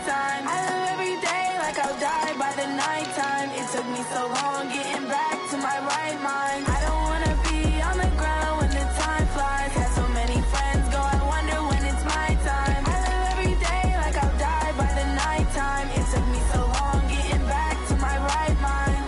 time. I live every day like I'll die by the nighttime. It took me so long getting back to my right mind. I don't wanna be on the ground when the time flies. Had so many friends go, I wonder when it's my time. I live every day like I'll die by the nighttime. It took me so long getting back to my right mind.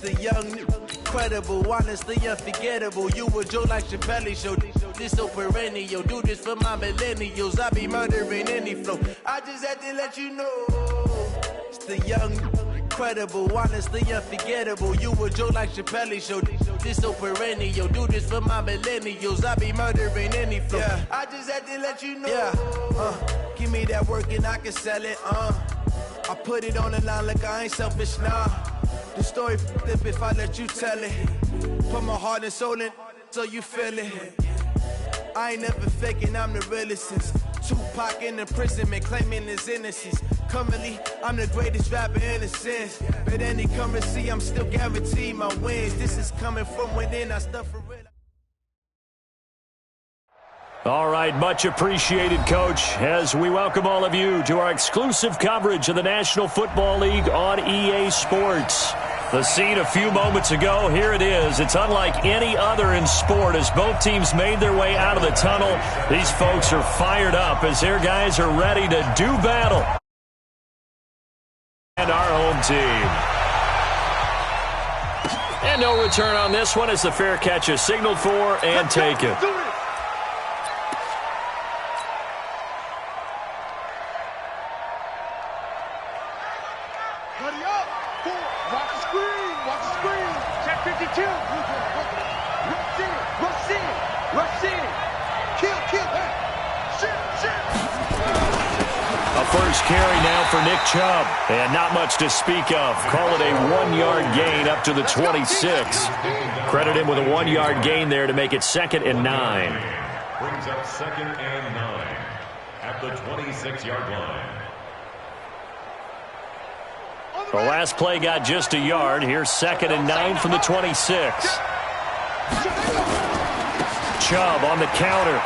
The young, incredible, honestly unforgettable. You a Joe like Chappelle show. This so perennial. Do this for my millennials. I be murdering any flow. I just had to let you know. It's the young, incredible, honestly unforgettable. You a Joe like Chappelle show. This so perennial. Do this for my millennials. I be murdering any flow. Yeah. I just had to let you know. Yeah. Give me that work and I can sell it. I put it on the line like I ain't selfish, nah. The story flip if I let you tell it. Put my heart and soul in so you feel it. I ain't never faking, I'm the realest since Tupac in imprisonment, claiming his innocence. Currently, I'm the greatest rapper in a sense. But any currency, I'm still guaranteed my wins. This is coming from within, I stuff for real. All right, much appreciated, Coach, as we welcome all of you to our exclusive coverage of the National Football League on EA Sports. The scene a few moments ago, here it is. It's unlike any other in sport as both teams made their way out of the tunnel. These folks are fired up as their guys are ready to do battle. And our home team. And no return on this one as the fair catch is signaled for and taken. First carry now for Nick Chubb. And not much to speak of. Call it a 1-yard gain up to the 26. Credit him with a 1-yard gain there to make it 2nd and 9. Brings up 2nd and 9 at the 26-yard line. The last play got just a yard. Here's 2nd and 9 from the 26. Chubb on the counter.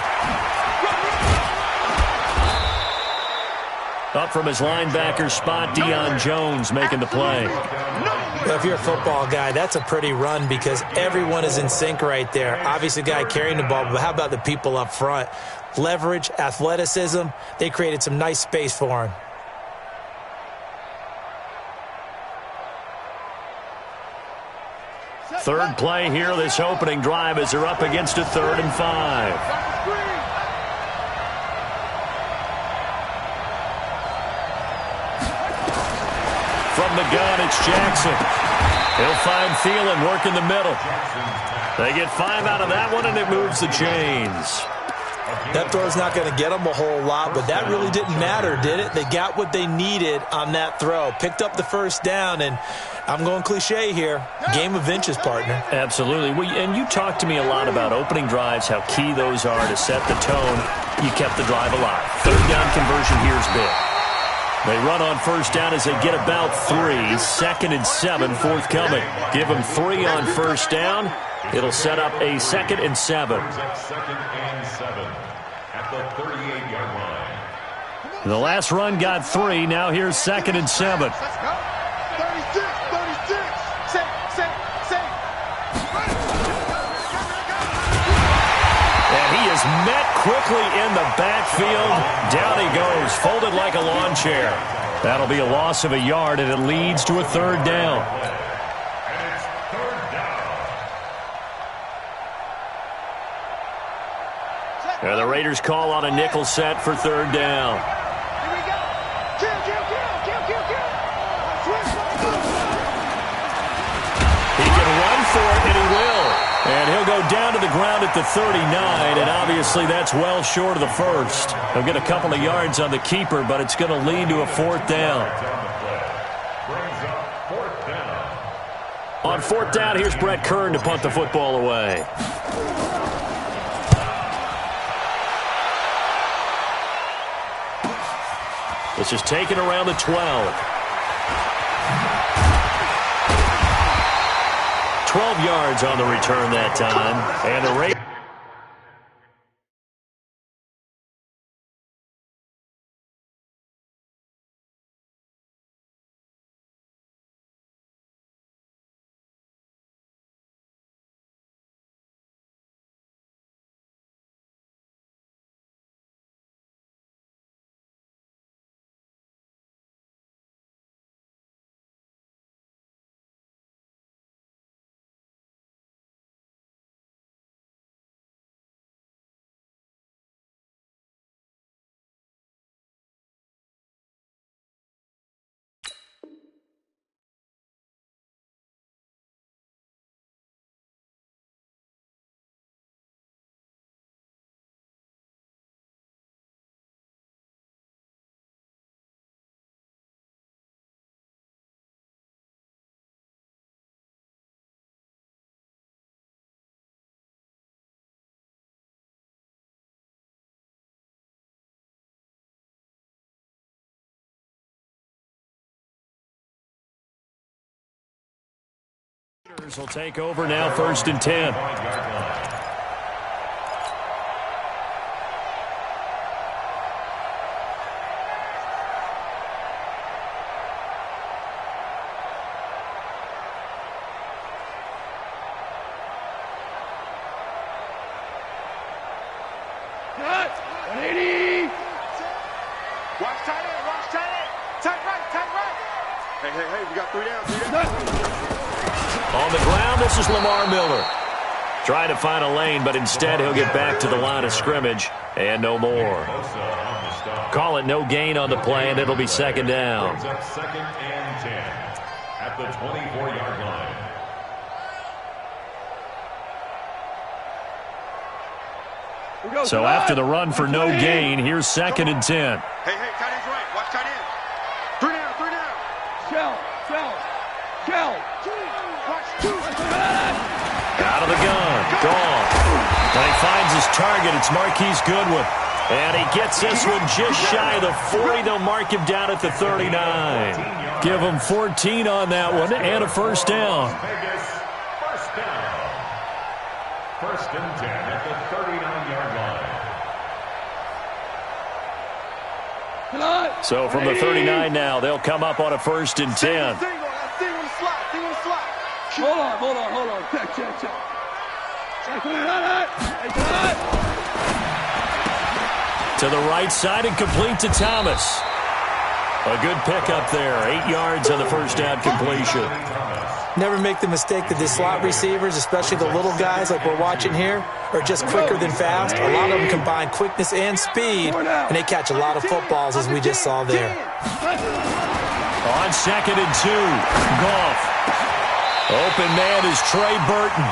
Up from his linebacker spot, Deion Jones making the play. If you're a football guy, that's a pretty run because everyone is in sync right there. Obviously, the guy carrying the ball, but how about the people up front? Leverage, athleticism, they created some nice space for him. Third play here, this opening drive as they're up against a 3rd and 5. From the gun, it's Jackson. He'll find Thielen working the middle. They get 5 out of that one, and it moves the chains. That throw's not going to get them a whole lot, but that really didn't matter, did it? They got what they needed on that throw. Picked up the first down, and I'm going cliche here. Game of inches, partner. Absolutely. Well, and you talked to me a lot about opening drives, how key those are to set the tone. You kept the drive alive. 3rd down conversion here is big. They run on first down as they get about 3. 2nd and 7 forthcoming. Give them 3 on first down. It'll set up a 2nd and 7. 2nd and 7 at the 38-yard line. The last run got 3. Now here's 2nd and 7. And he is met quickly in the backfield. Down he goes, folded like a lawn chair. That'll be a loss of a yard, and it leads to a 3rd down. And it's 3rd down. And the Raiders call on a nickel set for 3rd down. He can run for it, and he will. And he'll go down to the ground at the 39, and obviously that's well short of the first. He'll get a couple of yards on the keeper, but it's going to lead to a 4th down. On fourth down, here's Brett Kern to punt the football away. This is taken around the 12. 12 yards on the return that time. And the rate. Will take over now, 1st and 10. Cut! 180! Watch tight end, watch tight end! Tight right, tight right! Hey, we got 3 down. On the ground, this is Lamar Miller. Trying to find a lane, but instead he'll get back to the line of scrimmage and no more. Call it no gain on the play, and it'll be 2nd down. Brings up 2nd and 10 at the 24-yard line. So after the run for no gain, here's 2nd and 10. Hey, tight end's right. Watch tight end. 3 down, 3 down. Shell. Out of the gun. Gone. And he finds his target. It's Marquise Goodwin. And he gets this one just shy of the 40. They'll mark him down at the 39. Give him 14 on that one and a 1st down. Vegas, 1st down. 1st and 10 at the 39-yard line. So from the 39 now, they'll come up on a 1st and 10. Hold on. Check. To the right side and complete to Thomas. A good pickup there. 8 yards on the 1st down completion. Never make the mistake that the slot receivers, especially the little guys like we're watching here, are just quicker than fast. A lot of them combine quickness and speed, and they catch a lot of footballs, as we just saw there. On 2nd and 2, Goff. Open man is Trey Burton.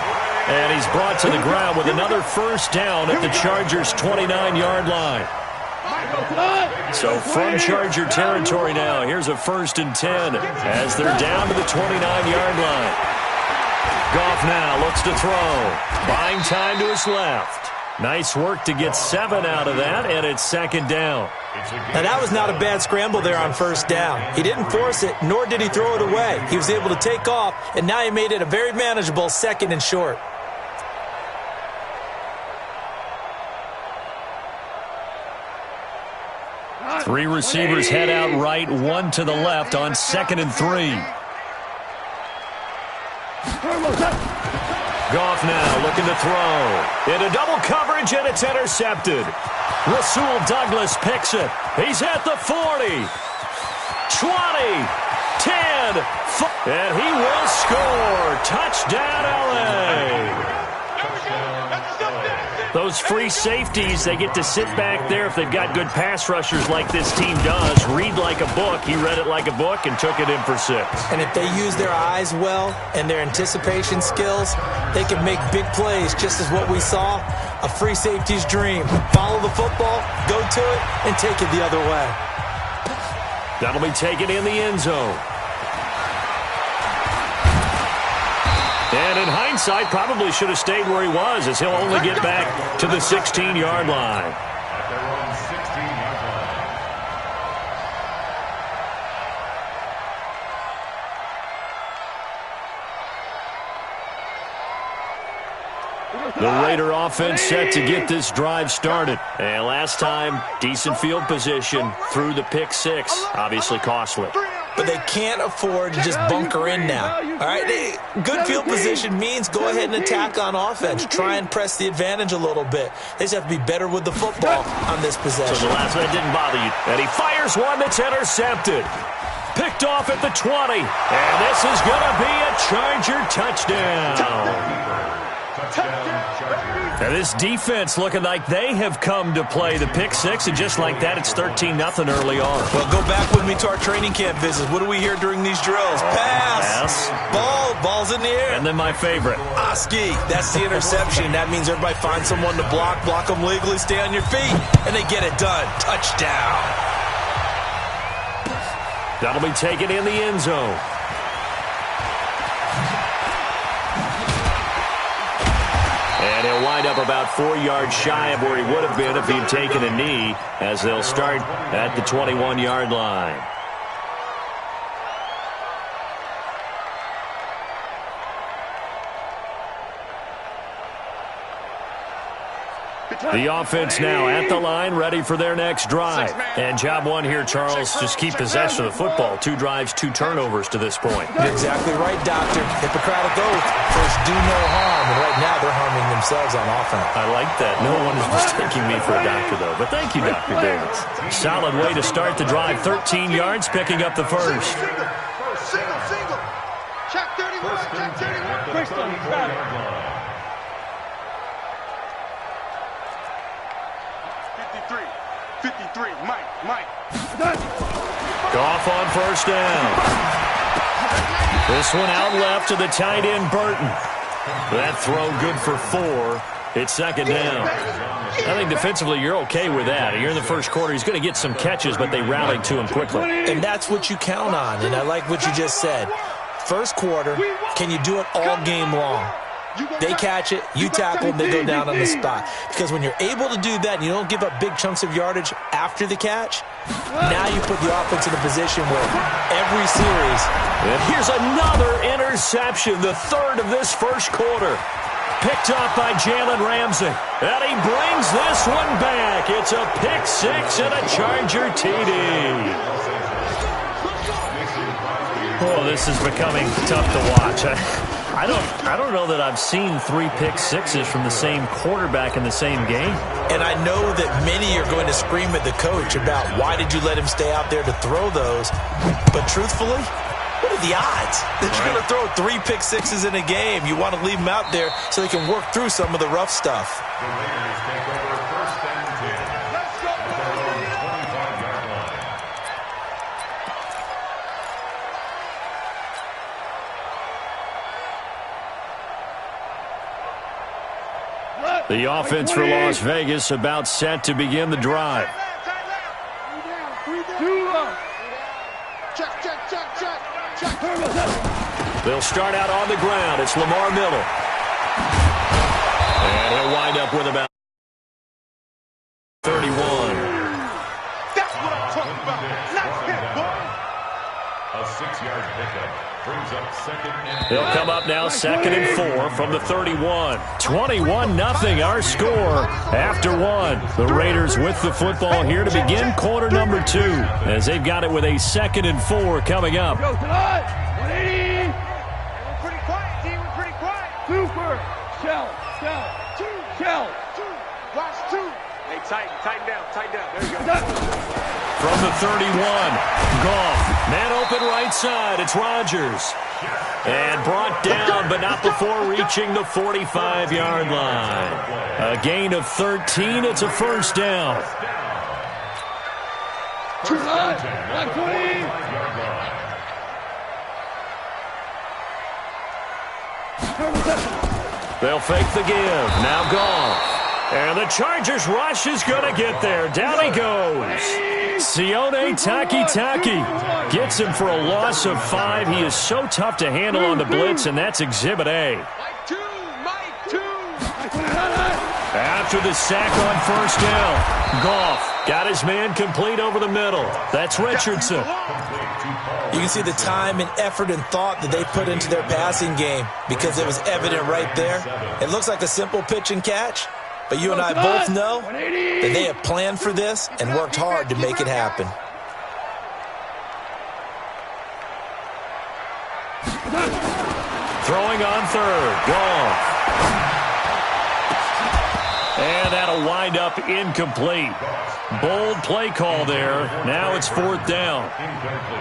And he's brought to the ground with another 1st down at the Chargers' 29-yard line. So from Charger territory now, here's a 1st and 10 as they're down to the 29-yard line. Goff now looks to throw. Buying time to his left. Nice work to get 7 out of that, and it's 2nd down. Now, that was not a bad scramble there on 1st down. He didn't force it, nor did he throw it away. He was able to take off, and now he made it a very manageable 2nd and short. Three receivers head out right, 1 to the left on 2nd and 3. Goff now looking to throw. Into double coverage, and it's intercepted. Rasul Douglas picks it. He's at the 40. 20. 10. And he will score. Touchdown, L.A. Those free safeties, they get to sit back there if they've got good pass rushers like this team does. Read like a book. He read it like a book and took it in for 6. And if they use their eyes well and their anticipation skills, they can make big plays, just as what we saw. A free safety's dream. Follow the football, go to it, and take it the other way. That'll be taken in the end zone. And in hindsight, probably should have stayed where he was, as he'll only get back to the 16-yard line. At their own 16-yard line. The Raider offense set to get this drive started. And last time, decent field position through the pick six. Obviously costly. But they can't afford to just bunker in now. All right, good field position means go ahead and attack on offense. Try and press the advantage a little bit. They just have to be better with the football on this possession. So the last one didn't bother you. And he fires one that's intercepted. Picked off at the 20. And this is going to be a Charger touchdown. Now this defense looking like they have come to play the pick six, and just like that, it's 13-0 early on. Well, go back with me to our training camp visits. What do we hear during these drills? Pass. Ball's in the air. And then my favorite. Oski, that's the interception. That means everybody finds someone to block them legally, stay on your feet, and they get it done. Touchdown. That'll be taken in the end zone. And he'll wind up about 4 yards shy of where he would have been if he'd taken a knee, as they'll start at the 21-yard line. The offense now at the line, ready for their next drive. And job one here, Charles, just keep possession of the football. 2 drives, 2 turnovers to this point. You're exactly right, Doctor. Hippocratic oath. First, do no harm. And right now, they're harming themselves on offense. I like that. No one is mistaking me for a doctor, though. But thank you, Dr. Davis. Solid way to start the drive. 13 yards, picking up the first. Single. Check 31. Check 31. Bristol, you got it. 53, Mike. Goff on first down. This one out left to the tight end, Burton. That throw good for 4. It's second down. I think defensively you're okay with that. You're in the first quarter. He's going to get some catches, but they rallied to him quickly. And that's what you count on, and I like what you just said. First quarter, can you do it all game long? They catch it, you tackle them, they go down on the spot. Because when you're able to do that and you don't give up big chunks of yardage after the catch, now you put the offense in a position where every series... And here's another interception, the third of this first quarter. Picked off by Jalen Ramsey. And he brings this one back. It's a pick six and a Charger TD. Oh, this is becoming tough to watch. I don't know that I've seen 3 pick sixes from the same quarterback in the same game. And I know that many are going to scream at the coach about why did you let him stay out there to throw those. But truthfully, what are the odds that you're going to throw 3 pick sixes in a game? You want to leave them out there so they can work through some of the rough stuff. The Raiders take over first and 10. Let's go, at their own 25-yard line. The offense for Las Vegas about set to begin the drive. They'll start out on the ground. It's Lamar Miller. And he'll wind up with about 31. That's what I'm talking about. Not hit, boy. A 6-yard pickup brings up second and... They'll come up now, 2nd and 4 from the 31. 21-0 our score after 1. The Raiders with the football here to begin quarter number 2, as they've got it with a 2nd and 4 coming up. We're pretty quiet, D. We're pretty quiet. Super. Shell. Watch 2. Hey, tighten down. There you go. From the 31, Goff. Man open right side. It's Rodgers. And brought down, but not before reaching the 45-yard line. A gain of 13. It's a first down. They'll fake the give. Now Goff. And the Chargers rush is going to get there. Down he goes. Sione Takitaki gets him for a loss of 5. He is so tough to handle on the blitz, and that's Exhibit A. After the sack on first down, Goff got his man complete over the middle. That's Richardson. You can see the time and effort and thought that they put into their passing game because it was evident right there. It looks like a simple pitch and catch, but you and I both know that they have planned for this and worked hard to make it happen. Throwing on third, Goff. And that'll wind up incomplete. Bold play call there. Now it's 4th down.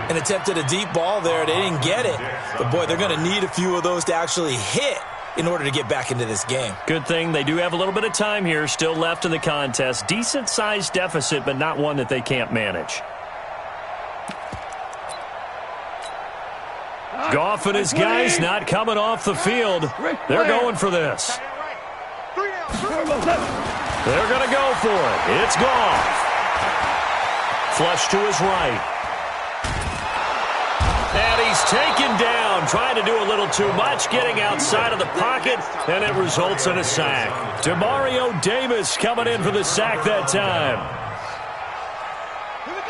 And attempted a deep ball there. They didn't get it. But, boy, they're going to need a few of those to actually hit in order to get back into this game. Good thing they do have a little bit of time here still left in the contest. Decent-sized deficit, but not one that they can't manage. Goff and his guys not coming off the field. They're going for this. They're going to go for it. It's Goff. Flush to his right. And he's taken down, trying to do a little too much, getting outside of the pocket, and it results in a sack. Demario Davis coming in for the sack that time. Here we go.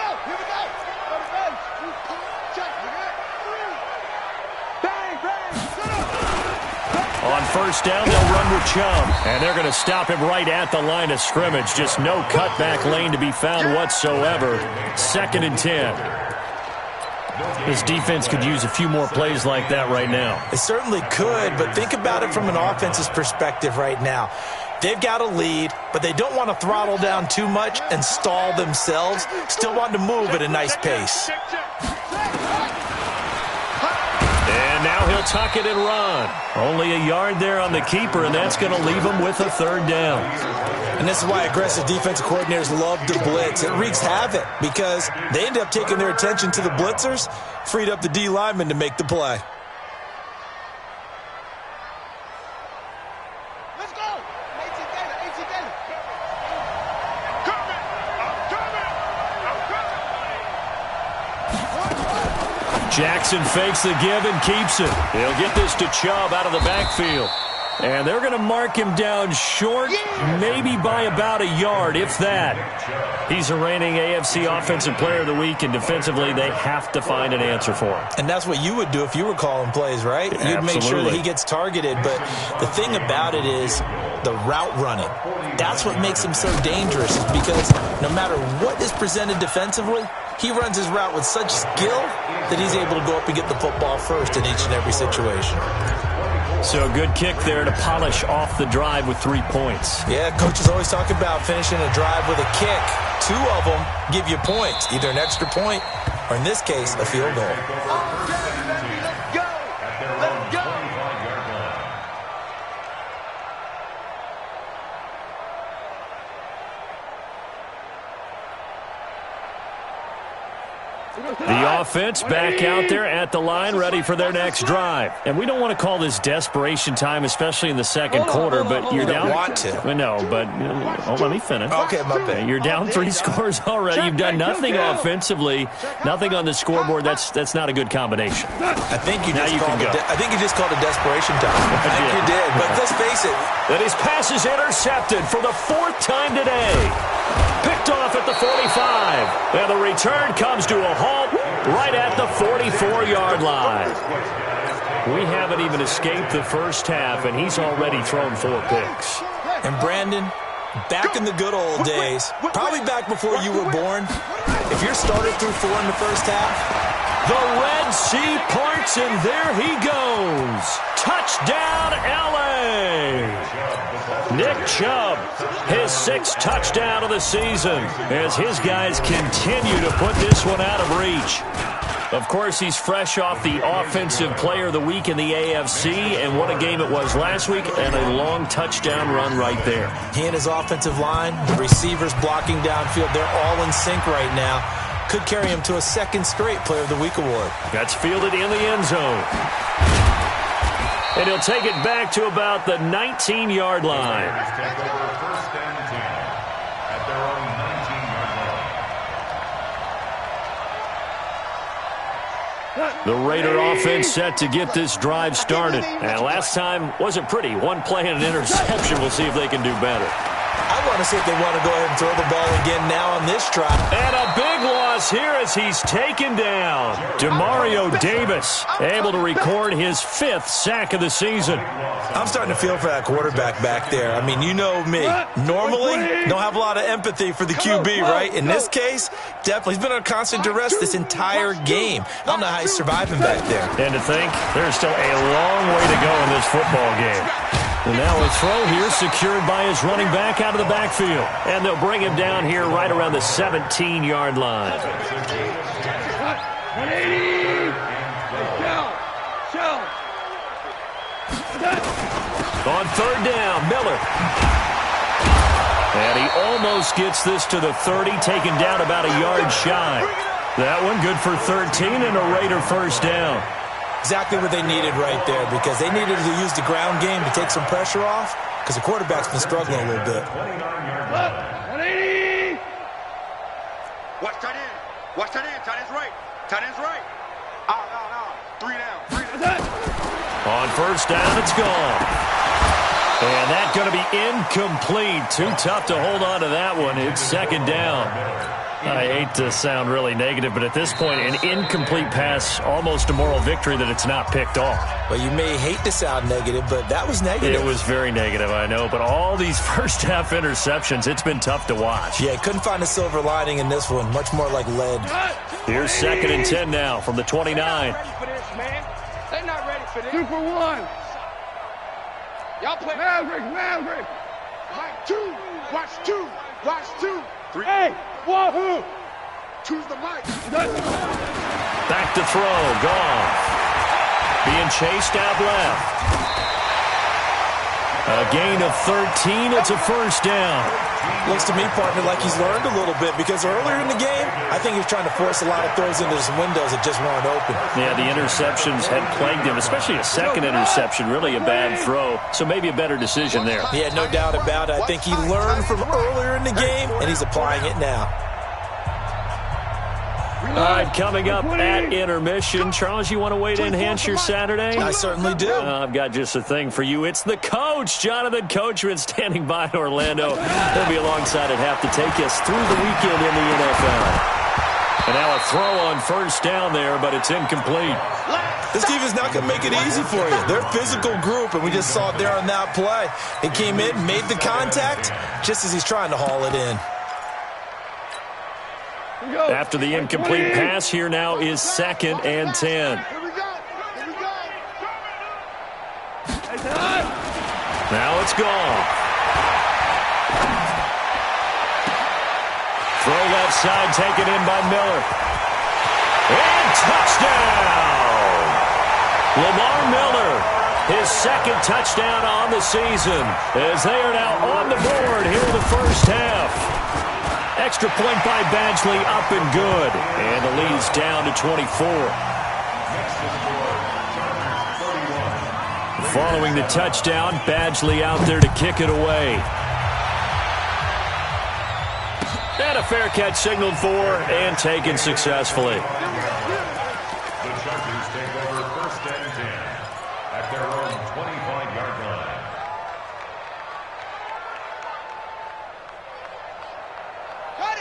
On first down, they'll run with Chubb. And they're going to stop him right at the line of scrimmage. Just no cutback lane to be found whatsoever. 2nd and 10. This defense could use a few more plays like that right now. It certainly could, but think about it from an offense's perspective right now. They've got a lead, but they don't want to throttle down too much and stall themselves. Still want to move at a nice pace. And now he'll tuck it and run. Only a yard there on the keeper, and that's going to leave him with a 3rd down. And this is why aggressive defensive coordinators love to blitz. It wreaks havoc because they end up taking their attention to the blitzers, freed up the D lineman to make the play. Let's go. Jackson fakes the give and keeps it. He'll get this to Chubb out of the backfield. And they're going to mark him down short, maybe by about a yard, if that. He's a reigning AFC Offensive Player of the Week, and defensively they have to find an answer for him. And that's what you would do if you were calling plays, right? Absolutely. You'd make sure that he gets targeted. But the thing about it is the route running. That's what makes him so dangerous, is because no matter what is presented defensively, he runs his route with such skill that he's able to go up and get the football first in each and every situation. So a good kick there to polish off the drive with 3 points. Yeah, coaches always talk about finishing a drive with a kick. 2 of them give you points, either an extra point or, in this case, a field goal. The offense back out there at the line, ready for their next drive. And we don't want to call this desperation time, especially in the second quarter, but you're down. Want to. No, but let me finish. Okay, my bad. You're down 3 scores already. You've done nothing offensively, nothing on the scoreboard. That's not a good combination. I think you just called it desperation time. I think you did. But let's face it. And his pass is intercepted for the 4th time today. Picked off at the 45. And the return comes to a halt right at the 44-yard line. We haven't even escaped the first half, and he's already thrown 4 picks. And Brandon, back in the good old days, probably back before you were born, if you're started through 4 in the first half, the Red Sea parts, and there he goes. Touchdown, L.A. Nick Chubb, his 6th touchdown of the season, as his guys continue to put this one out of reach. Of course, he's fresh off the Offensive Player of the Week in the AFC, and what a game it was last week, and a long touchdown run right there. He and his offensive line, the receivers blocking downfield, they're all in sync right now. Could carry him to a 2nd straight Player of the Week award. That's fielded in the end zone. And he'll take it back to about the 19-yard line. The Raider offense set to get this drive started. And last time wasn't pretty. One play and an interception. We'll see if they can do better. I want to see if they want to go ahead and throw the ball again now on this drive. And a big loss here as he's taken down. Demario Davis able to record his 5th sack of the season. I'm starting to feel for that quarterback back there. I mean, you know me. Normally, don't have a lot of empathy for the QB, right? In this case, definitely. He's been under constant duress this entire game. I don't know how he's surviving back there. And to think, there's still a long way to go in this football game. And now a throw here secured by his running back out of the backfield. And they'll bring him down here right around the 17-yard line. 180. Shell. On 3rd down, Miller. And he almost gets this to the 30, taken down about a yard shy. That one good for 13 and a Raider first down. Exactly what they needed right there, because they needed to use the ground game to take some pressure off, because the quarterback's been struggling a little bit. 180. Watch tight end. Watch tight end. Tight end's right. Tight end's right. Out. 3 down. On first down, it's gone. And that's going to be incomplete. Too tough to hold on to that one. It's 2nd down. I hate to sound really negative, but at this point, an incomplete pass, almost a moral victory that it's not picked off. Well, you may hate to sound negative, but that was negative. It was very negative, I know. But all these first-half interceptions, it's been tough to watch. Yeah, couldn't find a silver lining in this one. Much more like lead. Here's 2nd and 10 now from the 29. They're not ready for this, man. They're not ready for this. 2 for 1. Y'all play Maverick. Mike, 2. Watch 2. 3. Hey, 1. 2's the mic. Back to throw. Gone. Being chased out left. A gain of 13. It's a first down. Looks to me, partner, like he's learned a little bit, because earlier in the game, I think he was trying to force a lot of throws into some windows that just weren't open. Yeah, the interceptions had plagued him, especially a second interception, really a bad throw. So maybe a better decision there. Yeah, no doubt about it. I think he learned from earlier in the game, and he's applying it now. All right, coming up at intermission. Charles, you want to wait to enhance your Saturday? I certainly do. I've got just a thing for you. It's the coach, Jonathan Coachman, standing by in Orlando. He'll be alongside at half to take us through the weekend in the NFL. And now a throw on first down there, but it's incomplete. This defense not going to make it easy for you. They're a physical group, and we just saw it there on that play. He came in, made the contact, just as he's trying to haul it in. After the incomplete pass, here now is 2nd and 10. Here we go. Now it's gone. Throw left side, taken in by Miller. And touchdown! Lamar Miller, his 2nd touchdown on the season, as they are now on the board here in the first half. Extra point by Badgley, up and good. And the lead's down to 24. Following the touchdown, Badgley out there to kick it away. And a fair catch signaled for and taken successfully. The Chargers take over 1st and 10 at their own 25-yard line.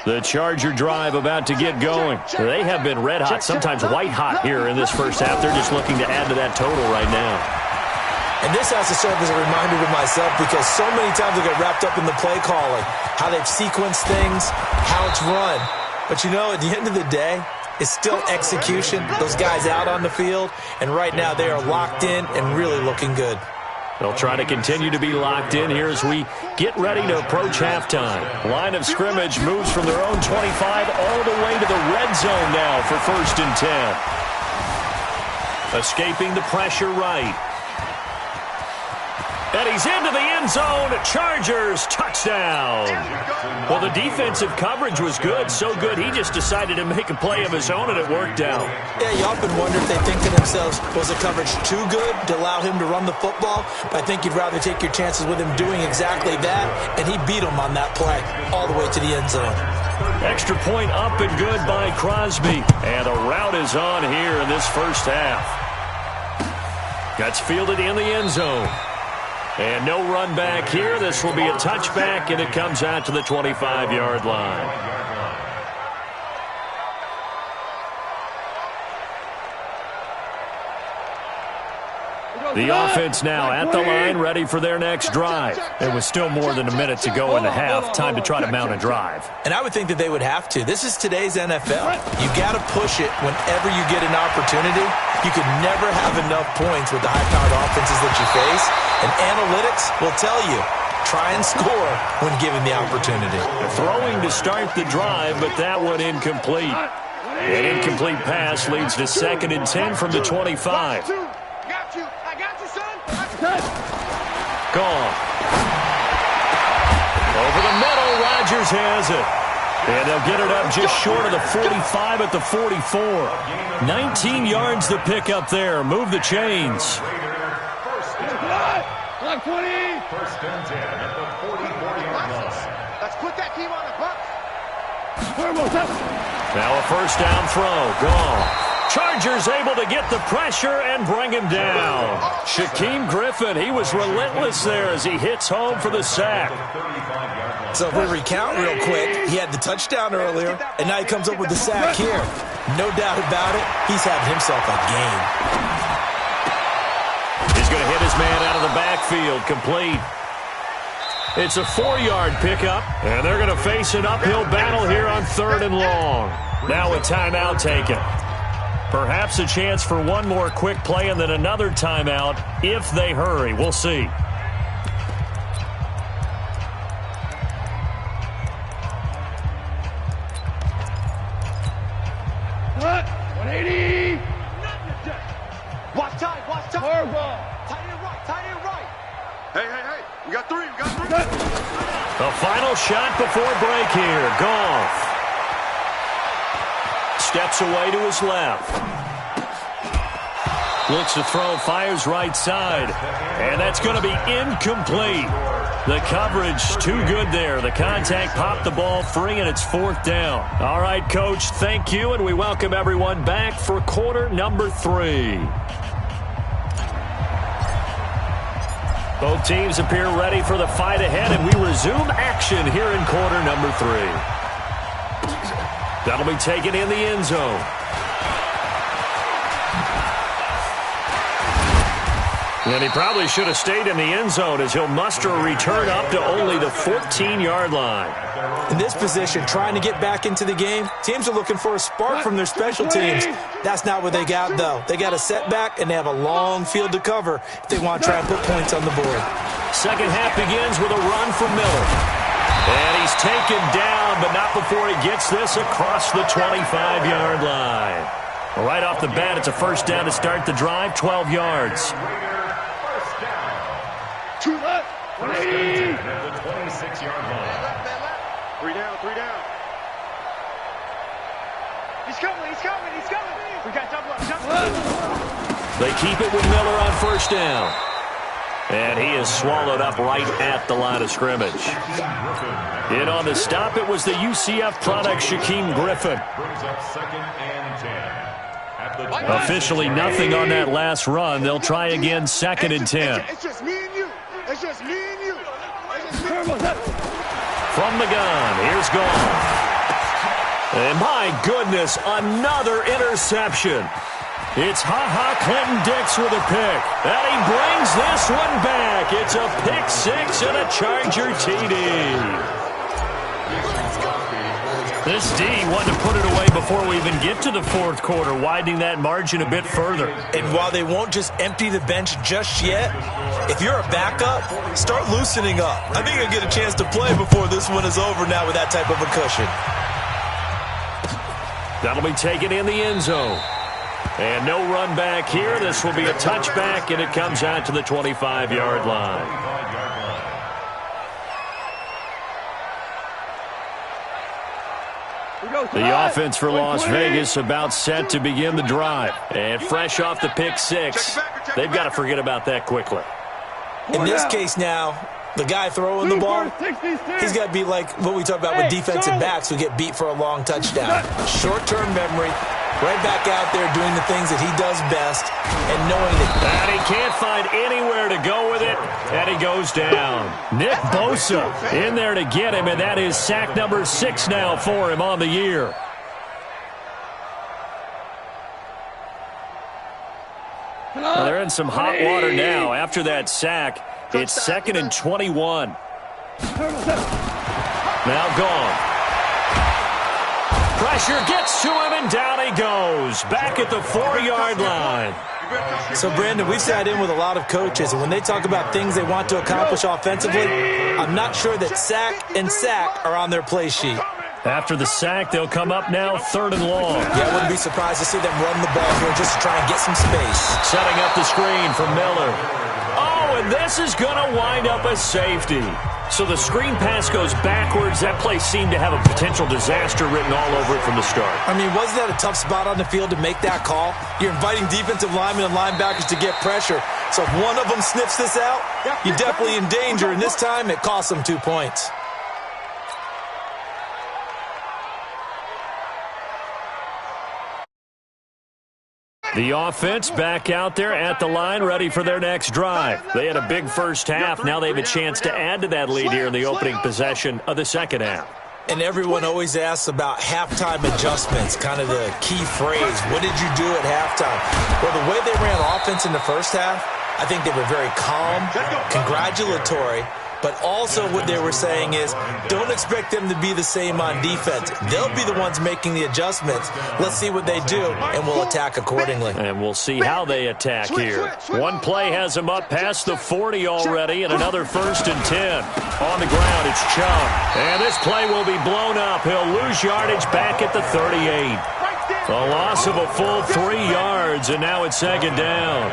The Charger drive about to get going. They have been red hot, sometimes white hot here in this first half. They're just looking to add to that total right now. And this has to serve as a reminder to myself, because so many times I get wrapped up in the play calling, how they've sequenced things, how it's run. But you know, at the end of the day, it's still execution. Those guys out on the field, and right now they are locked in and really looking good. They'll try to continue to be locked in here as we get ready to approach halftime. Line of scrimmage moves from their own 25 all the way to the red zone now for 1st and 10. Escaping the pressure right. And he's into the end zone. Chargers touchdown. Well, the defensive coverage was good, so good he just decided to make a play of his own, and it worked out. Yeah, you often wonder if they think to themselves, was the coverage too good to allow him to run the football? But I think you'd rather take your chances with him doing exactly that, and he beat him on that play all the way to the end zone. Extra point up and good by Crosby. And a rout is on here in this first half. That's fielded in the end zone. And no run back here. This will be a touchback, and it comes out to the 25-yard line. The offense now at the line, ready for their next drive. There was still more than a minute to go in the half. Time to try to mount a drive. And I would think that they would have to. This is today's NFL. You got to push it whenever you get an opportunity. You could never have enough points with the high-powered offenses that you face. And analytics will tell you, try and score when given the opportunity. Throwing to start the drive, but that one incomplete. An incomplete pass leads to 2nd and 10 from the 25. Gone. Over the middle, Rodgers has it. And they'll get it up just short of the 45 at the 44. 19 yards to pick up there. Move the chains. Like 20. First and 10 at the 44-yard line. Let's put that team on the bus. Now a first down throw. Gone. Chargers able to get the pressure and bring him down. Shaquem Griffin, he was relentless there as he hits home for the sack. So if we recount real quick, he had the touchdown earlier, and now he comes up with the sack here. No doubt about it, he's having himself a game. He's going to hit his man out of the backfield, complete. It's a 4-yard pickup, and they're going to face an uphill battle here on 3rd and long. Now a timeout taken. Perhaps a chance for one more quick play and then another timeout if they hurry. We'll see. What? 180. Watch time. Horrible. Tight end right. Hey. We got three. The final shot before break here. Goff steps away to his left. Looks to throw, fires right side. And that's going to be incomplete. The coverage too good there. The contact popped the ball free, and it's 4th down. All right, Coach, thank you, and we welcome everyone back for quarter number 3. Both teams appear ready for the fight ahead, and we resume action here in quarter number 3. That'll be taken in the end zone. And he probably should have stayed in the end zone as he'll muster a return up to only the 14-yard line. In this position, trying to get back into the game, teams are looking for a spark from their special teams. That's not what they got, though. They got a setback, and they have a long field to cover if they want to try and put points on the board. Second half begins with a run from Miller. And he's taken down, but not before he gets this across the 25-yard line. Right off the bat, it's a first down to start the drive, 12 yards. Two left. 180. At the 26-yard line. Three down. He's coming. We got double up. They keep it with Miller on first down. And he is swallowed up right at the line of scrimmage. In on the stop, it was the UCF product, Shaquem Griffin. Brings up 2nd and 10. Officially nothing on that last run. They'll try again, 2nd and 10. It's just me and you. From the gun, here's Goff. And my goodness, another interception. It's Clinton-Dix with a pick. And he brings this one back. It's a pick 6 and a Charger TD. This D wanted to put it away before we even get to the 4th quarter, widening that margin a bit further. And while they won't just empty the bench just yet, if you're a backup, start loosening up. I think you'll get a chance to play before this one is over now with that type of a cushion. That'll be taken in the end zone. And no run back here. This will be a touchback, and it comes out to the 25-yard line. The offense for Las Vegas about set to begin the drive. And fresh off the pick 6, they've got to forget about that quickly. In this case now, The guy throwing the ball, he's got to be like what we talk about with defensive backs who get beat for a long touchdown. Short-term memory, right back out there doing the things that he does best and knowing that. And he can't find anywhere to go with it, and he goes down. Nick Bosa in there to get him, and that is sack number 6 now for him on the year. Well, they're in some hot water now after that sack. It's 2nd and 21. Now gone. Pressure gets to him, and down he goes. Back at the 4-yard line. So, Brandon, we've sat in with a lot of coaches, and when they talk about things they want to accomplish offensively, I'm not sure that sack and sack are on their play sheet. After the sack, they'll come up now 3rd and long. Yeah, I wouldn't be surprised to see them run the ball here just to try and get some space. Setting up the screen for Miller. Oh, and this is going to wind up a safety. So the screen pass goes backwards. That play seemed to have a potential disaster written all over it from the start. I mean, wasn't that a tough spot on the field to make that call? You're inviting defensive linemen and linebackers to get pressure. So if one of them sniffs this out, you're definitely in danger. And this time, it cost them 2 points. The offense back out there at the line, ready for their next drive. They had a big first half. Now they have a chance to add to that lead here in the opening possession of the second half. And everyone always asks about halftime adjustments, kind of the key phrase. What did you do at halftime? Well, the way they ran offense in the first half, I think they were very calm, congratulatory, but also what they were saying is don't expect them to be the same on defense. They'll be the ones making the adjustments. Let's see what they do, and we'll attack accordingly. And we'll see how they attack here. One play has them up past the 40 already, and another 1st and 10. On the ground, it's Chubb. And this play will be blown up. He'll lose yardage back at the 38. A loss of a full 3 yards, and now it's 2nd down.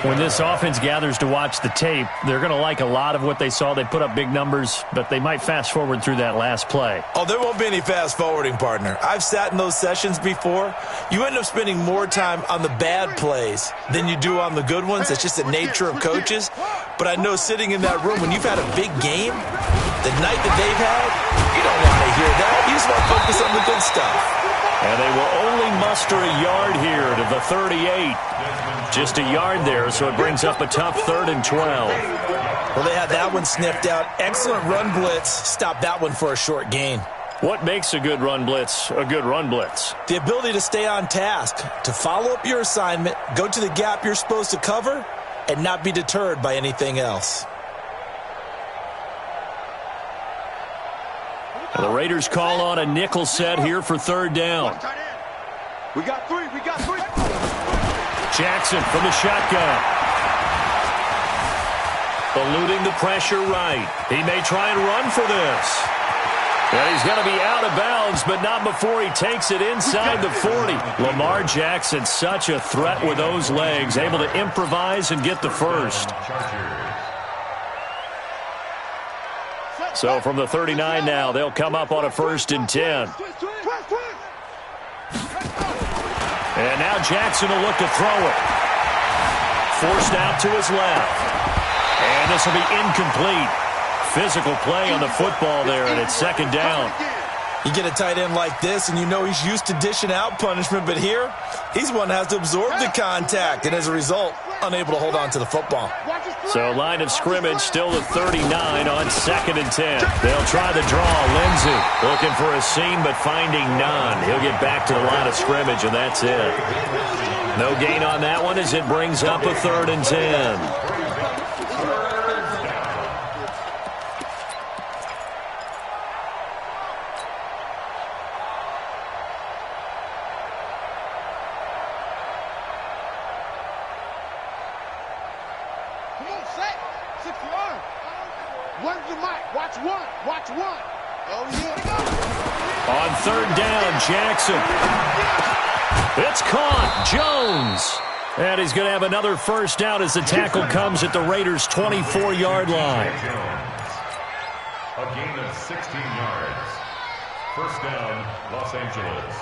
When this offense gathers to watch the tape, they're going to like a lot of what they saw. They put up big numbers, but they might fast forward through that last play. Oh, there won't be any fast forwarding, partner. I've sat in those sessions before. You end up spending more time on the bad plays than you do on the good ones. It's just the nature of coaches. But I know sitting in that room, when you've had a big game, the night that they've had, you don't want to hear that. You just want to focus on the good stuff. And they will only muster a yard here to the 38. Just a yard there, so it brings up a tough 3rd and 12. Well, they had that one sniffed out. Excellent run blitz. Stop that one for a short gain. What makes a good run blitz a good run blitz? The ability to stay on task, to follow up your assignment, go to the gap you're supposed to cover, and not be deterred by anything else. The Raiders call on a nickel set here for 3rd down. We got 3. Jackson from the shotgun. Eluding the pressure right. He may try and run for this. And he's going to be out of bounds, but not before he takes it inside the 40. Lamar Jackson, such a threat with those legs, able to improvise and get the first. So from the 39 now, they'll come up on a 1st and 10. And now Jackson will look to throw it. Forced out to his left. And this will be incomplete. Physical play on the football there, and it's 2nd down. You get a tight end like this, and you know he's used to dishing out punishment, but here, he's one that has to absorb the contact, and as a result, unable to hold on to the football. So line of scrimmage still the 39 on 2nd and 10. They'll try the draw. Lindsey looking for a seam, but finding none. He'll get back to the line of scrimmage, and that's it. No gain on that one as it brings up a 3rd and 10. On 3rd down, Jackson. It's caught. Jones. And he's going to have another first down as the tackle comes at the Raiders' 24-yard line. A gain of 16 yards. 1st down, Los Angeles.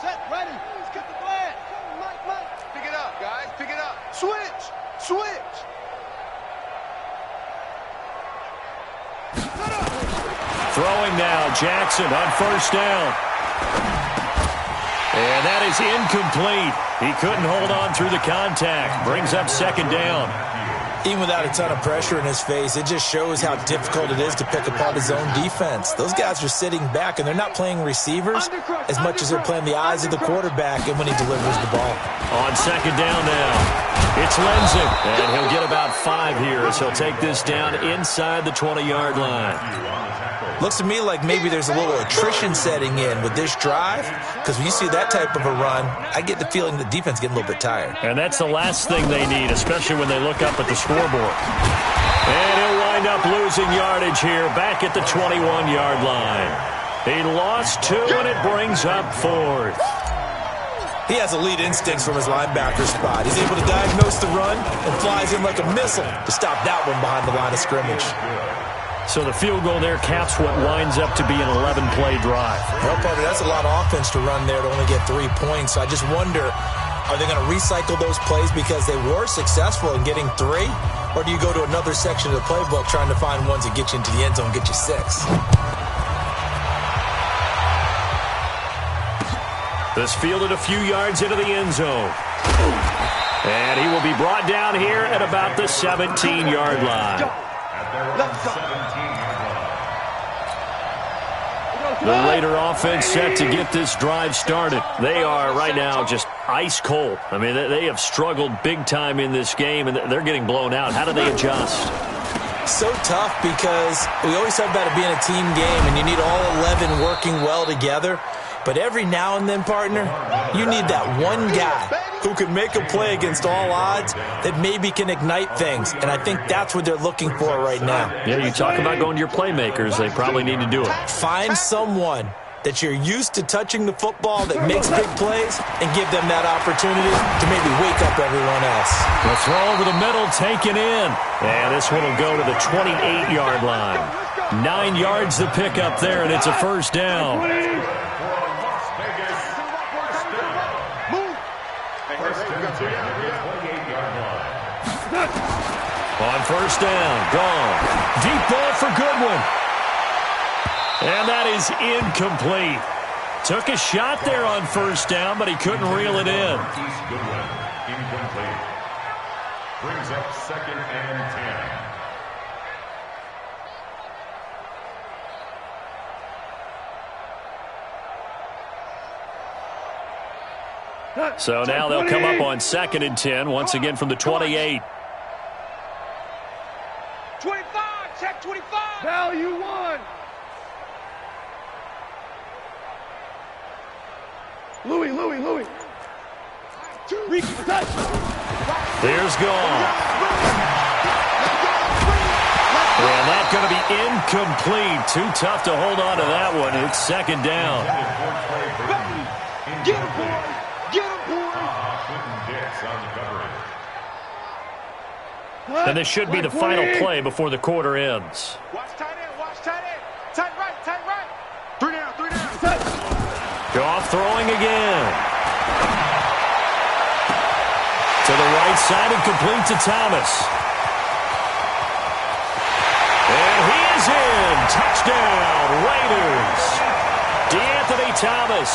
Set, ready. Skip the flag. Mike. Pick it up, guys. Pick it up. Switch. Throwing now, Jackson on first down. And that is incomplete. He couldn't hold on through the contact. Brings up second down. Even without a ton of pressure in his face, it just shows how difficult it is to pick apart his own defense. Those guys are sitting back, and they're not playing receivers as much as they're playing the eyes of the quarterback and when he delivers the ball. On second down now, it's Lindsay. And he'll get about 5 here as he'll take this down inside the 20-yard line. Looks to me like maybe there's a little attrition setting in with this drive, because when you see that type of a run, I get the feeling the defense is getting a little bit tired. And that's the last thing they need, especially when they look up at the scoreboard. And he'll wind up losing yardage here back at the 21-yard line. He lost 2, and it brings up 4th. He has elite instincts from his linebacker spot. He's able to diagnose the run and flies in like a missile to stop that one behind the line of scrimmage. So the field goal there caps what winds up to be an 11-play drive. Well, partner, that's a lot of offense to run there to only get 3 points. So I just wonder, are they going to recycle those plays because they were successful in getting 3? Or do you go to another section of the playbook trying to find ones that get you into the end zone and get you 6? This fielded a few yards into the end zone. And he will be brought down here at about the 17-yard line. The Raider offense set to get this drive started. They are right now just ice cold. I mean, they have struggled big time in this game, and they're getting blown out. How do they adjust? So tough because we always talk about it being a team game, and you need all 11 working well together. But every now and then, partner, you need that one guy who can make a play against all odds that maybe can ignite things. And I think that's what they're looking for right now. Yeah, you talk about going to your playmakers. They probably need to do it. Find someone that you're used to touching the football that makes big plays and give them that opportunity to maybe wake up everyone else. The throw over the middle taken in. And this one will go to the 28-yard line. 9 yards to pick up there, and it's a first down. On first down, gone. Deep ball for Goodwin. And that is incomplete. Took a shot there on first down, but he couldn't reel it in. Goodwin, incomplete. Brings up 2nd and 10. So now they'll come up on 2nd and 10, once again from the 28. 25, check 25. Value 1. Louis. There's gone. And that's going to be incomplete. Too tough to hold on to that one. It's 2nd down. Get him, boy. And this should be the final play before the quarter ends. Watch tight end. Tight right. 3 down. Goff throwing again. To the right side and complete to Thomas. And he is in. Touchdown, Raiders. DeAnthony Thomas.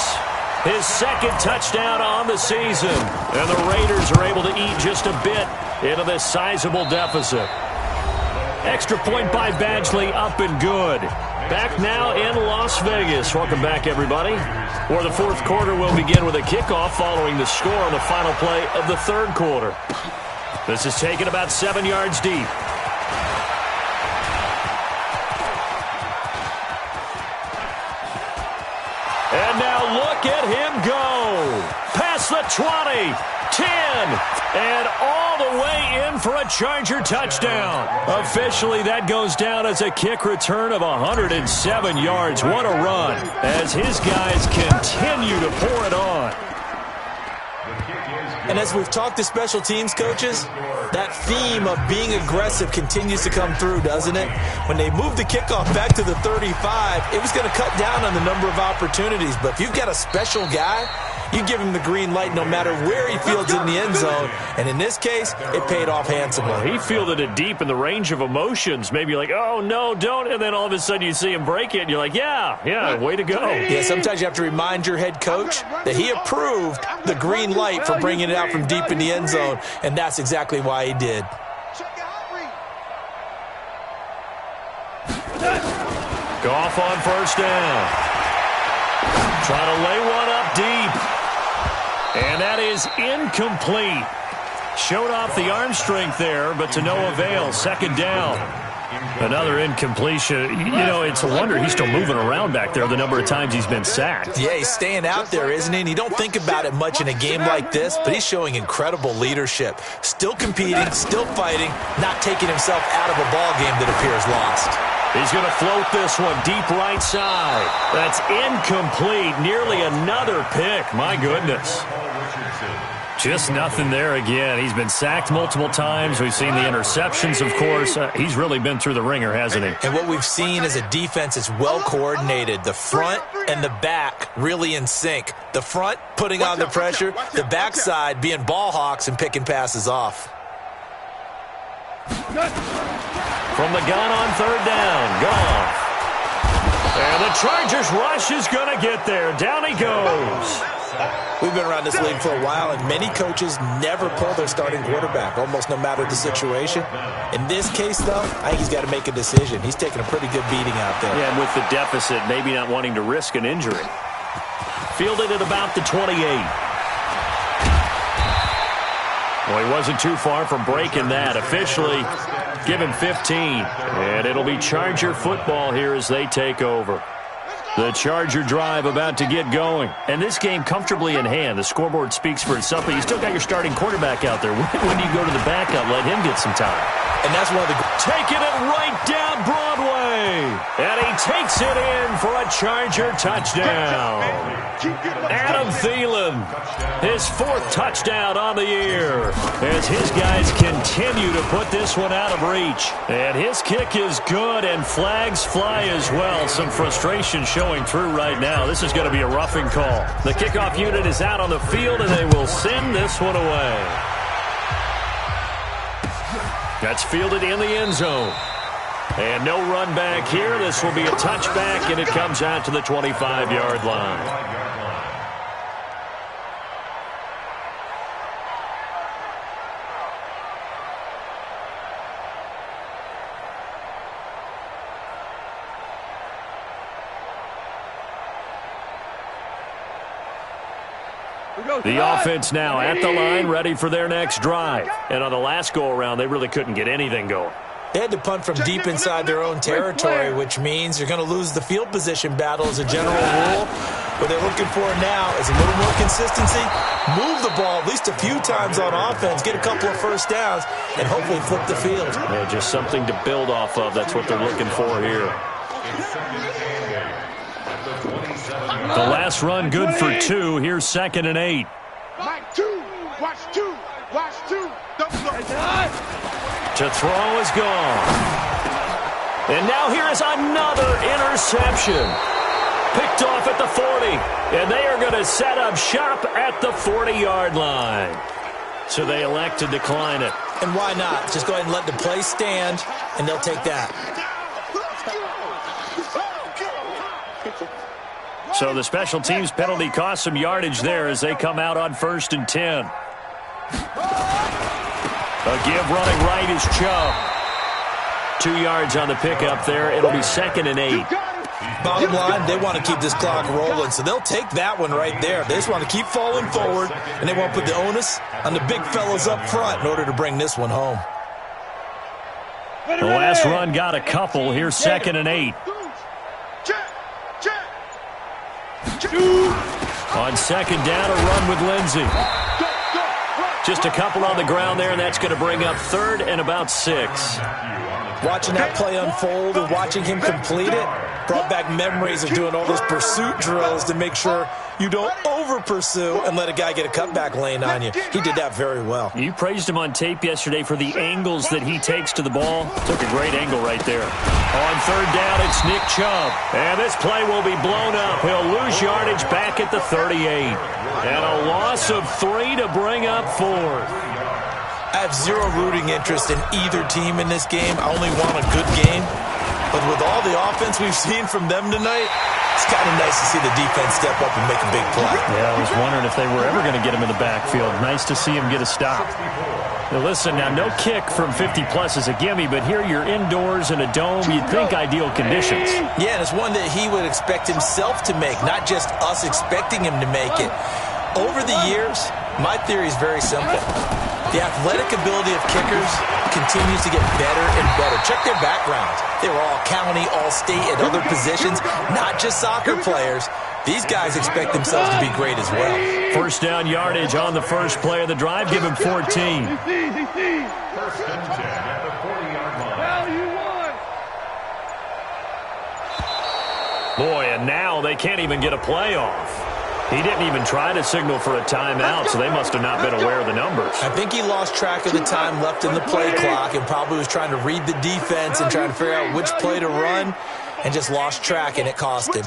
His 2nd touchdown on the season. And the Raiders are able to eat just a bit into this sizable deficit. Extra point by Badgley, up and good. Back now in Las Vegas. Welcome back, everybody. For the 4th quarter, we'll begin with a kickoff following the score on the final play of the 3rd quarter. This is taken about 7 yards deep. And now look at him go. Past the 20, 10, and all the way in for a Charger touchdown. Officially, that goes down as a kick return of 107 yards. What a run as his guys continue to pour it on. The kick And as we've talked to special teams coaches, that theme of being aggressive continues to come through, doesn't it? When they moved the kickoff back to the 35, it was going to cut down on the number of opportunities. But if you've got a special guy, you give him the green light no matter where he fields in the end zone. And in this case, it paid off handsomely. He fielded it deep in the range of emotions. Maybe like, oh, no, don't. And then all of a sudden you see him break it, and you're like, yeah, way to go. Yeah, sometimes you have to remind your head coach that he approved the green light for bringing it out from deep in the end zone, and that's exactly why he did. Goff on first down. Trying to lay one up deep. And that is incomplete. Showed off the arm strength there, but to no avail. Second down. Another incompletion. You know, it's a wonder he's still moving around back there the number of times he's been sacked. Yeah, he's staying out there, isn't he? And you don't think about it much in a game like this, but he's showing incredible leadership. Still competing, still fighting, not taking himself out of a ball game that appears lost. He's going to float this one deep right side. That's incomplete. Nearly another pick. My goodness. Just nothing there again. He's been sacked multiple times. We've seen the interceptions, of course. He's really been through the ringer, hasn't he? And what we've seen is a defense that's well coordinated. The front and the back really in sync. The front putting on the pressure. The backside being ball hawks and picking passes off. From the gun on third down. Goff. And the Chargers rush is going to get there. Down he goes. We've been around this league for a while, and many coaches never pull their starting quarterback, almost no matter the situation. In this case, though, I think he's got to make a decision. He's taking a pretty good beating out there. Yeah, and with the deficit, maybe not wanting to risk an injury. Fielded at about the 28. Well, he wasn't too far from breaking that. Officially given 15. And it'll be Charger football here as they take over. The Charger drive about to get going. And this game comfortably in hand. The scoreboard speaks for itself, but you still got your starting quarterback out there. When do you go to the backup? Let him get some time. And that's one of the... Taking it right down Broadway. And he takes it in for a Charger touchdown. Adam Thielen, his fourth touchdown on the year, as his guys continue to put this one out of reach. And his kick is good, and flags fly as well. Some frustration showing through right now. This is going to be a roughing call. The kickoff unit is out on the field, and they will send this one away. That's fielded in the end zone. And no run back here. This will be a touchback, and it comes out to the 25-yard line. The offense now at the line, ready for their next drive. And on the last go-around, they really couldn't get anything going. They had to punt from deep inside their own territory, which means you're going to lose the field position battle as a general rule. What they're looking for now is a little more consistency, move the ball at least a few times on offense, get a couple of first downs, and hopefully flip the field. Yeah, just something to build off of. That's what they're looking for here. The last run good for 2. Here's 2nd and 8. Mike, 2. Watch 2. Watch 2. To throw is gone. And now here is another interception. Picked off at the 40. And they are going to set up shop at the 40-yard line. So they elect to decline it. And why not? Just go ahead and let the play stand, and they'll take that. So the special teams penalty cost some yardage there as they come out on 1st and 10. A give running right is Chubb. 2 yards on the pickup there. It'll be 2nd and 8. Bottom line, they want to keep this clock rolling, so they'll take that one right there. They just want to keep falling forward, and they want to put the onus on the big fellas up front in order to bring this one home. The last run got a couple. Here's 2nd and 8. On 2nd down, a run with Lindsey. Just a couple on the ground there, and that's going to bring up 3rd and about 6. Watching that play unfold and watching him complete it, Brought back memories of doing all those pursuit drills to make sure you don't over-pursue and let a guy get a cutback lane on you. He did that very well. You praised him on tape yesterday for the angles that he takes to the ball. Took a great angle right there. On third down, it's Nick Chubb. And this play will be blown up. He'll lose yardage back at the 38. And a loss of 3 to bring up 4th. I have zero rooting interest in either team in this game. I only want a good game. But with all the offense we've seen from them tonight, it's kind of nice to see the defense step up and make a big play. Yeah, I was wondering if they were ever going to get him in the backfield. Nice to see him get a stop. Now listen, now no kick from 50-plus is a gimme, but here you're indoors in a dome. You'd think ideal conditions. Yeah, and it's one that he would expect himself to make, not just us expecting him to make it. Over the years, my theory is very simple. The athletic ability of kickers continues to get better and better. Check their backgrounds. They were all county, all state, at other positions, not just soccer players. These guys expect themselves to be great as well. First down yardage on the first play of the drive. Give him 14. First and 10 at the 40-yard line. Boy, and now they can't even get a play off. He didn't even try to signal for a timeout, so they must have not been aware of the numbers. I think he lost track of the time left in the play clock and probably was trying to read the defense and trying to figure out which play to run and just lost track, and it cost him.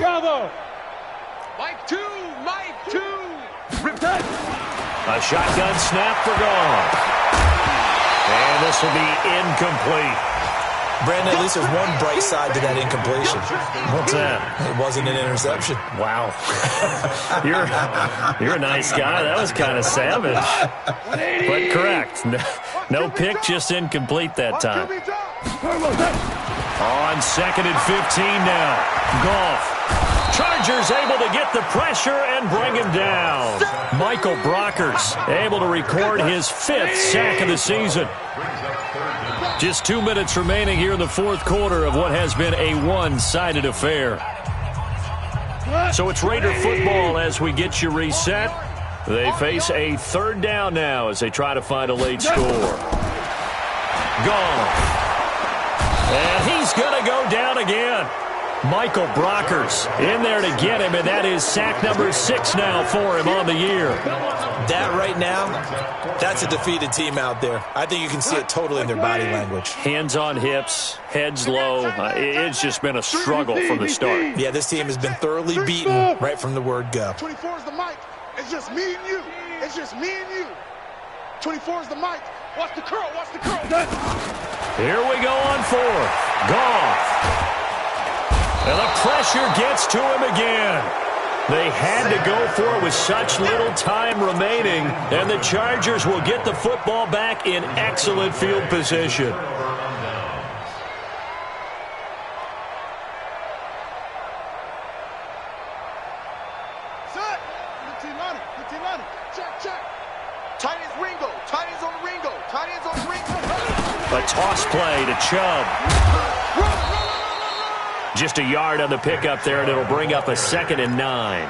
Mike 2, Mike 2. A shotgun snap for Goff. And this will be incomplete. Brandon, at least there's one bright side to that incompletion. What's that? It wasn't an interception. Wow. You're a nice guy. That was kind of savage. But correct. No pick, just incomplete that time. On 2nd and 15 now. Goff. Chargers able to get the pressure and bring him down. Michael Brockers able to record his 5th sack of the season. Just 2 minutes remaining here in the 4th quarter of what has been a one-sided affair. So it's Raider football as we get you reset. They face a 3rd down now as they try to find a late score. Gone. And he's going to go down again. Michael Brockers in there to get him, and that is sack number 6 now for him on the year. That right now, that's a defeated team out there. I think you can see it totally in their body language. Hands on hips, heads low. It's just been a struggle from the start. Yeah, this team has been thoroughly beaten right from the word go. 24 is the mic. It's just me and you. It's just me and you. 24 is the mic. Watch the curl. Watch the curl. Here we go on 4th. Goff. And the pressure gets to him again. They had to go for it with such little time remaining, and the Chargers will get the football back in excellent field position. Set. 15 line. 15 line. Check, check. Tight ends Ringo. Tight ends on Ringo. Tight ends on Ringo. A toss play to Chubb. Just a yard on the pickup there, and it'll bring up a 2nd and 9.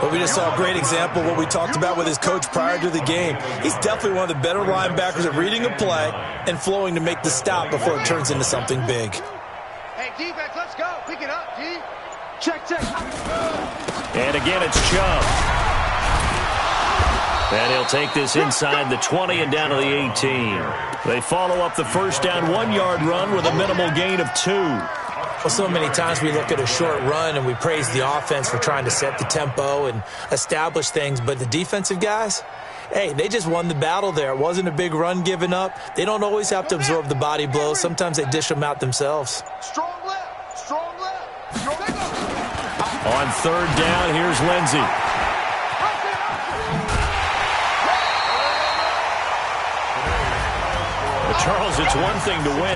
But we just saw a great example of what we talked about with his coach prior to the game. He's definitely one of the better linebackers at reading a play and flowing to make the stop before it turns into something big. Hey, defense, let's go. Pick it up, D. Check, check. And again, it's Chubb. And he'll take this inside the 20 and down to the 18. They follow up the first down 1-yard run with a minimal gain of 2. Well, so many times we look at a short run and we praise the offense for trying to set the tempo and establish things, but the defensive guys, hey, they just won the battle there. It wasn't a big run given up. They don't always have to absorb the body blows. Sometimes they dish them out themselves. Strong left. Strong left. Strong left. On 3rd down, here's Lindsey. Charles, it's one thing to win.